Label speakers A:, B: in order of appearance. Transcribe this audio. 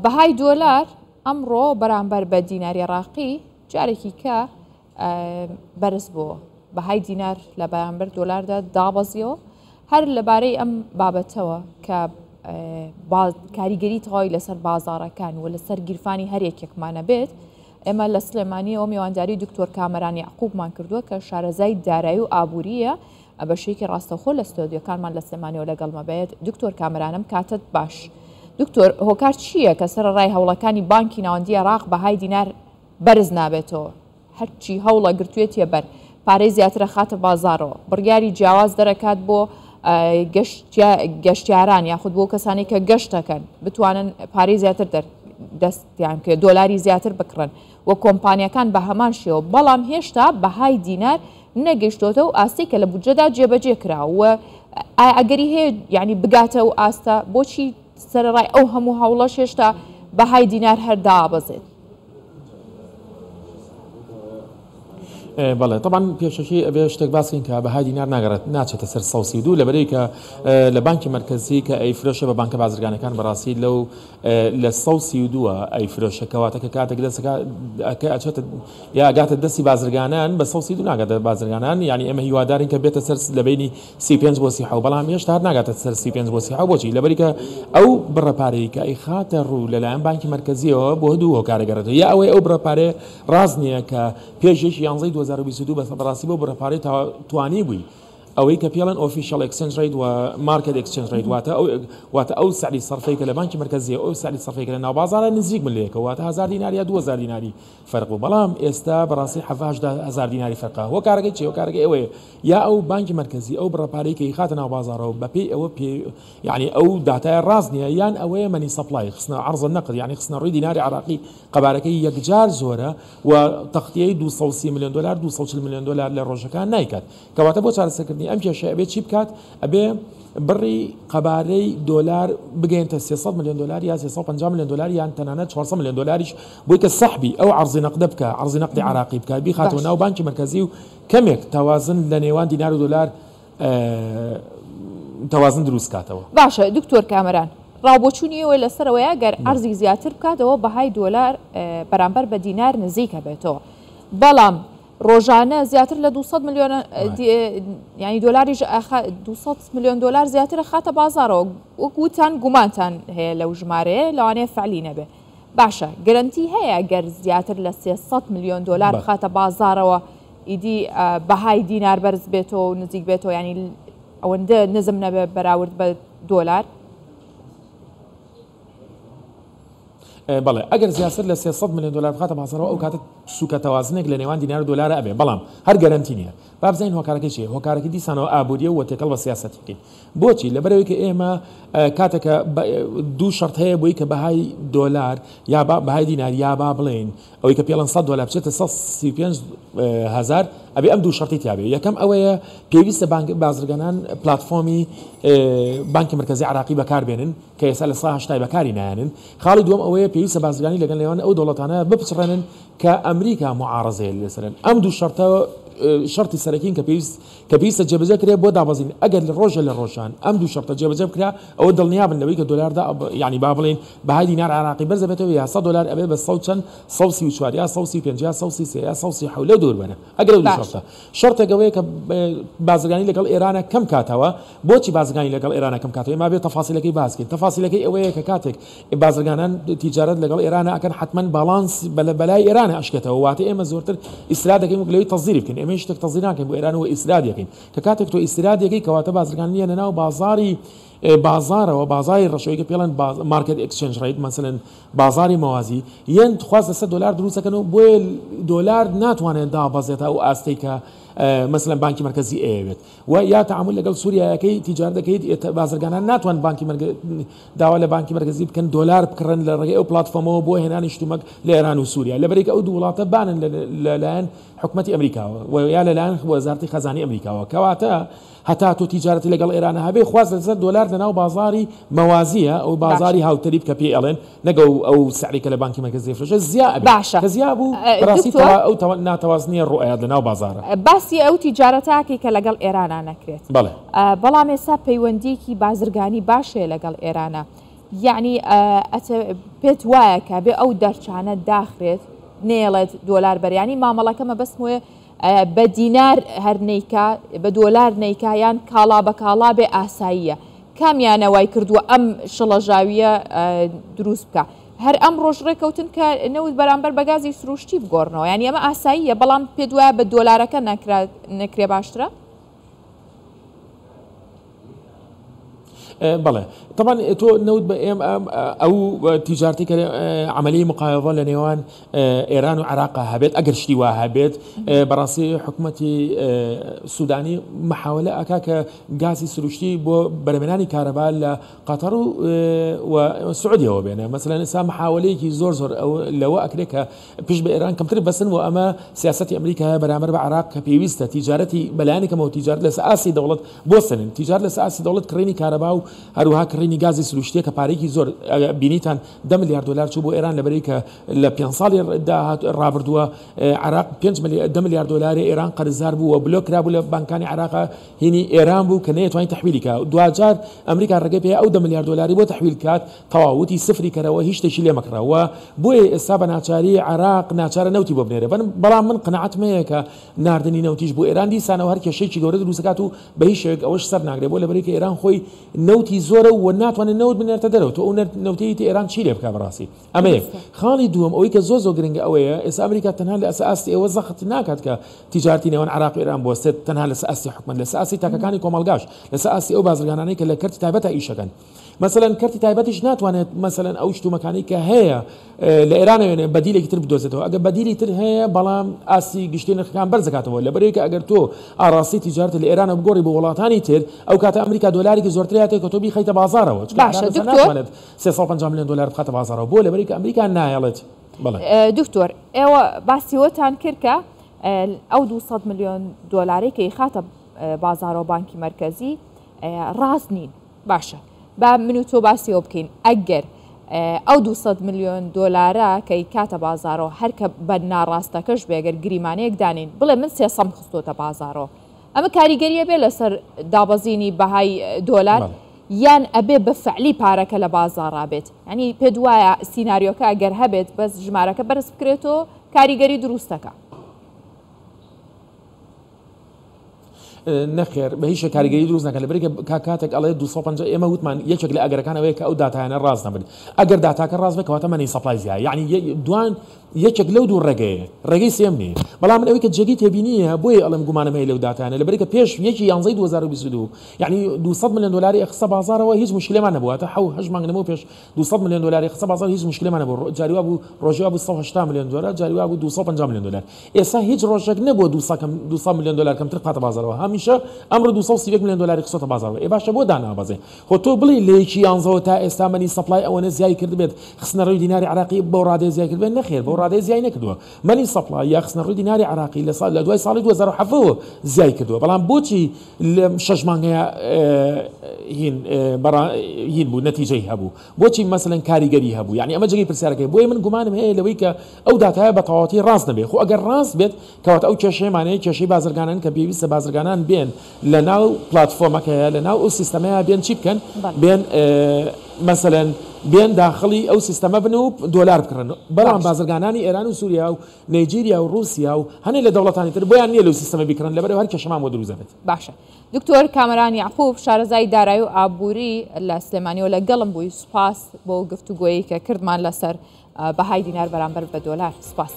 A: بەهای دۆلار ئەمڕۆ بەرامبەر بە دیناری عێراقی جارێکی کە بەرز بووە. بەهای دینار لە بەرامبەر دۆلاردا دابەزیەوە هەر لەبارەی ئەم بابەتەوە کە کاریگەری تەواوی لەسەر بازاڕەکان و لەسەر گیرفانی هەر یەکێکمانە بێت. ئێمە لە سلێمانیەوە میوانداری دکتۆر کامەران یعقوبمان کردووە کە شارەزای دارایی و ئابووریە بە شێوەیەکی ڕاستەوخۆ لە ستۆدیۆکانمان لە سلێمانیەوە لەگەڵمە بێت. دکتۆر کامەرانم کاتت باش. دکتۆر هۆکار چییە کە سەرڕای هەوڵەکانی بانکی ناوەندی عێراق بەهای دینار بەرز نابێتەوە؟ هەرچی هەوڵە گرتوێتیە بەر پارەی زیاترە خاتە بازارەوە، بڕیاری جیاواز دەرەکات بۆ گەشتیاران یاخود بۆ کەسانی کە گەشت دەکەن بتوانن پارەی زیاتر دەستیان کرد، دۆلاری زیاتر بکڕن و کۆمپانیەکان بە هەمان شێوە. بەڵام هێشتا بەهای دینار نەگەیشتۆتە و ئاستی کە لە بودجەدا جێبەجێ کراوە. ئەگەری هەیە یعنی بگاتە و ئاستە بۆچی سەرڕای ئەو هەموو هەوڵەش هێشتا بەهای دینار هەردا بەزێت؟
B: بەڵێ طبعا پێشەشی ئەبێ شتێک باسکەین کە بەهای دینار ناگەڕێت ناچێتە سەر 132 لەبەرەوەی کە لە بانکی مرکزی کە ئەیفرۆشە بە بانکە بازرگانەکان بەڕاستی لەو لە 132 ئەیفرۆشەکەواتە کە کاتێک دەستەکە ئەچێتە یا ئاگاتە دەستی بازرگانان بە 132 ناگاتە بازرگانان، یعنی ئێمە هیوادارین کە بێتە سەر لە بینی 35 بۆ 30 بەڵام هێشتا هەر ناگاتە سەر 35 بۆ 30 بۆچی؟ لەبەری کە ئەو بڕەپارەی کە ئەی خاتە ڕوو لەلایەن بانکی مرکزیەوە بۆ دوو هۆکارەگەڕێتەوە، یا ئەوەی ئەو بڕەپارێ ڕاز نییە کە پێشێش 11 2022 بەڕاستی بۆ بڕەپارەی توانی بووی ئەوەی کە پێڵەن ئۆفیشەڵ ئەکسچێنج ڕیت و مارکت ئەکسچێنج ڕیت واتە ئەو سعری سەرفەی کە لە بانکی مرکزیە ئەو سعری سەرفەی کە لە ناوبازارە نزیک ملێکە واتە 1000 دینار یا 2000 دیناری فەرق بوو، بەڵام ئێستا بەڕاستی 1000 دیناری فەرقا. هۆکارەکەی چی؟ هۆکارەکەی ئەوەیە یا ئەو بانکی مرکزی ئەو بڕەپارەی کە خاتە ناوبازارەوە بەپێی ئەوە یعنی ئەو داتای ڕاز نییە، یان ئەوەیە مەنی سەپلای خستنە عەرض نەقد، یعنی خستنە ڕووی دیناری عێراقی قەبارەکەی یەکجار زۆرە و تەختیەی 230 میلیۆن دلار 240 میلیۆن دلار لە ڕۆژەکان نایکات. کەواتە بۆ چارەسەرکردنی ئەم کێشەیە ئەبێ چی بکات؟ ئەبێ بڕی قەبارەی دۆلار بگەینتە 300 میلیۆن دلار یا 350 میلیۆن دلار یان تەنانەت 400 میلیۆن دلاریش بۆی کە سەحبی ئەو عەرزی نەقدە بکە، عەرزی نەقدی عێراقی بکە، بیخاتەوە ناو بانکی مرکزی و کەمێک تەوازن لە نێوان دینار و دۆلار تەوازن دروست کاتەوە.
A: باشە دکتۆر کامەران، ڕاوبۆچوونیەوە لەسەرەوەیە گەر عەرزی زیاتر بکاتەوە بەهای دۆلار بەرامبەر بە دینار نزیکە بێتەوە، بەڵام ڕۆژانە زیاتر لە 200 میلیۆن ینی دۆلاریش 200 میلیۆن دلار زیاترە خاتە بازارەوە، وەکوتان گومانتان هەیە لەو ژمارەیە لەوانەیە فعلی نەبێ. باشە گەرنتی هەیە گەر زیاتر لە 300 میلیۆن دلار خاتە بازارەوە ئیدی بەهای دینار بەرز بێتەوە و نزیک بێتەوە، ینی ئەوەندە نزم نەبێ بەراورد بە دۆلار؟
B: بەڵێ ئەگەر زیاتر لە 300 میلیۆن دلار بخاتە بازارەوە ئەو کاتە سوکە تەوازنێک لە نێوان دینار و دۆلارە ئەبێ، بەڵام هەر گەرنتی نییە. با بزانین هۆکارەکەی چیە؟ هۆکارەکەی دیسانەوە ئابووریە و تێکەڵ بە سیاسەتی بکەین. بۆچی؟ لەبەرەوەی کە ئێمە کاتێکە دوو شەرت هەیە بۆی کە بەهای دۆلار یا بەهای دینار یا با بڵێن ئەوەی کە پێڵەن 100 دلار بچێتە 135,000 ئەبێ ئەم دوو شەرتی تیابێ. یەکەم ئەوەیە پێویستە بازرگانان پلاتفۆمی بانکی مرکزی عێراقی بەکاربێنن کە ئێستا لە 180 بەکاری نایەنن. خاڵی دووەم ئەوەیە پێویستە بازرگانی لەگەڵ نێوان ئەو دەوڵەتانە بپچڕێنن کە ئەمریکا معارەزەیە لەسەرن. ئەم دوو شەرتە شرطی سەرەکین کە پێویستە جێبەجێ کرێ بۆ دابەزین. ئەگەر لە ڕۆژە لە ڕۆژان ئەم دوو شەرتە جێبەجێ بکرا ئەوە دڵنیابن لەوەی کە دۆلاردا یعنی با بڵێن بەهای دینار عێراقی بەرز دەبێتەوە یا 100 دلار ئەبێ بە 100 چەند 134 یا 135 یا 133 یا 137 لە دوور بنە. ئەگەر دوو شەرتە شەرتێکەوەیە کە بازرگانی لەگەڵ ئێرانە کەم کاتەوە. بۆچی بازرگانی لەگەڵ ئێرانە کەم کاتەوە؟ ئێمە بێ تەفاسیلەکەی باسکەین. تەفاسیلەکەی ئەوەیە کە کاتێک بازرگانان تیجارەت لەگەڵ ئێرانە ئەکەن حتمەن باڵانس بەلای ئێرانە ئەشکێتەوە، واتە ئێمە زۆرتر ئیسراد دەکەین و لەوەی تەزیری بکەین. ئێمە شتێک تەزیر ناکەین بۆ ئێران و ئیسراد یەکەین کە کاتێک تۆ ئیسراد یەکەی کەواتە بازرگان نیە ناو بازارەوە بازاری ڕەشەوەی کە پێڵەن مارکت ئەکسچێنج ڕیت مەسەلەن بازاری مەوازی یەن خواست لە 100 دلار دروست دەکەن و بۆیە دۆلار ناتوانێت دابەزێتە ئەو ئاستەی کە مثلا بانکی مرکزی ئەوێت و یا تعامل لەگەڵ سووریایەکەی تیجارەت دەکەیت بازرگانان ناتوان بانکی داوا لە بانکی مرکزی بکەن دۆلار بکڕن لە ڕێگەی ئەو پلاتفۆمەوە بۆ هێنانی شتومەک لە ئێران و سووریا لەبەرێک ئەو دوو وڵاتە بانن لەلایەن حکومەتی ئەمریکاوە و یا لەلایەن وەزارەتی خەزانەی ئەمریکاوە کەواتە هەتا تۆ تیجارەتی لەگەڵ ئێرانە هەبێ خواست لەسەر دۆلار لەناو بازاری مەوازیە ئەو بازاری هاوتەری بکە پێ ئەڵێن نەگە ئەو سعری کە لە بانکی مرکزی فرۆشە زیاد کە زیاد بوو بەڕاستی ئەو ناتەوازنیە ڕوئیات لەناو بازارە. باسی
A: ئەو تیجارەتاکی کە لەگەڵ ئێرانە نەکرێت
B: بەڵێ
A: بەڵام ئێستا پەیوەندیکی بازرگانی باشەیە لەگەڵ ئێرانە یعنی پێت وایە کە بێ ئەو دەرچانە داخرێت نێڵێت دۆلار بەریانی مامەڵەکەمە بەسم وێ بە دینار هەر نیکا بە دۆلار نیکایان کاڵا بە کاڵا بێ ئاساییە کامیانەوای کردووە ئەم شڵەژاویە دروست بکە هەر ئەم ڕۆژ ڕێکەوتن کە نەوت بەرامبەر بە گازی سروشتی بگۆڕنەوە یعنی ئەمە ئاساییە بەڵام پێ وایە بە دۆلارەکە نەکرێ باشترە
B: بەڵێ طبعا تۆ نەوت بە ئێم ئەو تیجارتی کە عملی مقایەوە لە نێوان ئێران و عێراق هەبێت ئەگەر شتی وا هەبێت بەڕاستی حکوومەتی سوودانی محاولە ئەکا کە گازی سروشتی بۆ بەرهێنانی کارەبا لە قەتەر و سعودیەوە بێنە مەسەلەن ئێستا محاولەیەکی زۆر لەوە ئەکرێت کە پێش بە ئێران کەمتر بەسن و ئەمە سیاسەتی ئەمریکا بەرامبەر بە عێراق کە پێویستە تیجارەتی بەلایەنێکەوە تیجارەت لەسەر ئاسی دەوڵەت بۆ سنن تیجارەت لەسەر ئاسی دەوڵەت کڕینی کارەبا و هەروەها کڕینی گازی سروشتیە کە پارێکی زۆر بینیتان 10 میلیارد دلار چوو بۆ ئێران لەبەرەی کە لە 5 ساڵی ڕابردووە عێراق 10 میلیارد دلار ئێران قەرزدار بوو و بلۆک کرابوو لە بانکانی عێراق هینی ئێران بوو کە نەیەتوانین تەحویلی کە دوجار ئەمریکا ڕێگەی پێ ئەو 10 میلیارد دلاری بۆ تەحویل کات تەواوەتی سفری کەرەوە هیچ شتێکی لێ مەکڕەوە بۆیە ئێستا بە ناچاری عێراق ناچارە نەوتی بۆ بنێرە بەڵام من قەنەعەتم هەیە کە ناردنی نەوتیش بۆ ئێران دیسانەوە هەر کێشەیەکی گەورە دروستکات و بە هیچ شێوەیەک ئەوەش سەر ناگرێت بۆ لەبەرەی کە ئێران خۆی نەوتی زۆرە و ناتوانێت نەوت بنێرتە دەرەوە تۆ ئەو نەوتەیەتی ئێران چی لێ بکا بەڕاستی ئەمە یەک خاڵی دووەم ئەوەی کە زۆر گرنگە ئەوەیە ئێستا ئەمریکا تەنها لە ئەساسی ئەوە زەخت ناکات کە تیجارتی نێوان عێراق و ئێران بوەستێت تەنها لە ئەساسی حکومەت لە ئەساسی تاکەکانی کۆمەڵگاش لە ئەساسی ئەو بازرگانانەی کە لە کەرتی تایبەتە ئیشەکەن مثلا کەرتی تایبەتیش ناتوانێت مثلا ئەو شتومەکانی کە هەیە لە ئێرانەوێنێ بەدیلێکی تر بدۆزێتەوە ئەگە بەدیلی تر هەیە بەڵام ئاسی گشتی نرخەکان بەرزەکاتەوە لەبەرەوەی کە ئەگەر تۆ ئاڕاستی تیجارەت لە ئێرانە بگۆڕی بۆ وڵاتانی تر ئەو کاتە ئەمریکا دۆلارێکی زۆرتر هاتێت کە تۆ بیخەیتە بازارەوە ناتوانێت 350 میلیۆن دلار بخاتە بازارەوە بۆ لەبەرەی کە ئەمریکا نایەڵێت
A: دکتۆر ئێوە باسیوەتان کرد کە ئەو 200 میلیۆن دلاری کە خاتە بازارەوە بانکی مرکزی ڕاست نین باشە با من و تۆ باسیەوە بکەین ئەگەر ئەو 200 میلیۆن دلارە کە کاتە بازارەوە هەرکە بە ناڕاستەکەش بێگەر گریمانەیەک دانین بڵێ من 300 خستۆتە بازارەوە ئەمە کاریگەریە بێ لەسەر دابەزینی بەهای دۆلار یان ئەبێ بە فعلی پارەکە لە بازاڕا بێت ینی پێ وایە سیناریۆکە ئەگەر هەبێت بەس ژمارەکە بەرز بکرێتەوە کاریگەری دروستەکە
B: نەخێر بە هیچ کاریگەری دروست نەکە لەبەرێک کاتێک ئەڵێ 250 ئێمە وتمان یەکێک لە ئەگەرەکانەوەی کە ئەو داتایانە ڕاست نەبن ئەگەر داتاکە ڕاست بێت کەواتە مەنی سەپلای زیاد یعنی دوان یەکێک لەو دوو ڕێگەیە ڕێگەی سێم نیە بەڵام من ئەوەی کە جێگی تێبینیە بۆیە ئەڵێم گومانم هەیە لەو داتانە لەبەرێک کە پێش یەکی 11 2022 یعنی 200 میلیۆن دلاری خستە بازارەوە هیچ مشکلێمان نەبووە تا 8 مانگ نەمەوە پێش 200 میلیۆن دلاری خستە بازار هیچ مشکلێمان نەبوو جاری وا بوو ڕۆژێ بوو 180 میلیۆن دلار جاری وا بوو 250 میلیۆن دلار ئێستا هیچ ڕۆژێک نەبووە 200 میلیۆن دلار کەمتر بخاتە بازارەوە هەمیشە ئەمڕۆ 230 میلیۆن دلاری خستۆتە بازارەوە ئێ باشە بۆ دانابەزێ خۆ تۆ بڵێ لەیەکی 11 تا ئێستا مەنی سەپلای ئەوەنە زیای کرد بێت خستنەڕۆی دیناری عراقی بۆ ڕادەیە زیای کرد بێت نەخێر بۆ ڕادەیە زیای نەکردووە مەنی سەپلای یا خستنەڕۆی دیناری عراقی لە دوای ساڵی 2007 زیای کردووە بەڵام بۆچی لە 6 مانگەیە هین بوو نەتیجەی هەبوو بۆچی مەسەلەن کاریگەری هەبوو یعنی ئەمە جێگەی پرسیارەکەی بۆیە من گومانم هەیە لەوەی کە ئەو داتایە بە تەواوەتی ڕاست نەبێت خۆ ئەگەر ڕاست بێت کەواتە ئەو کێشەیەمانەیە کێشەی بازرگانان کە پێویستە بازرگانان بێن لە ناو پلاتفۆمەکەیە لە ناو ئەو سیستەمەیە بێن چی بکەن بێن مثلا بێن داخلی ئەو سیستەمە بن و دۆلار بکڕن بەڵام بازرگانانی ئێران و سووریا و نەیجیریا و رووسیا و هەنێ لە دەوڵەتانی تر بۆیان نییە لەو سیستەمە بیکڕن لەبەرەوە هەر کێشەمان بۆ دروست دەبێت
A: باشە دکتۆر کامەران یعقوب شارەزای دارایی و ئابووری لە سلێمانیەوە لەگەڵم بووی سوپاس بۆ گفتوگۆیی کە کردمان لەسەر بەهای دینار بەرامبەر بە دۆلار سوپاس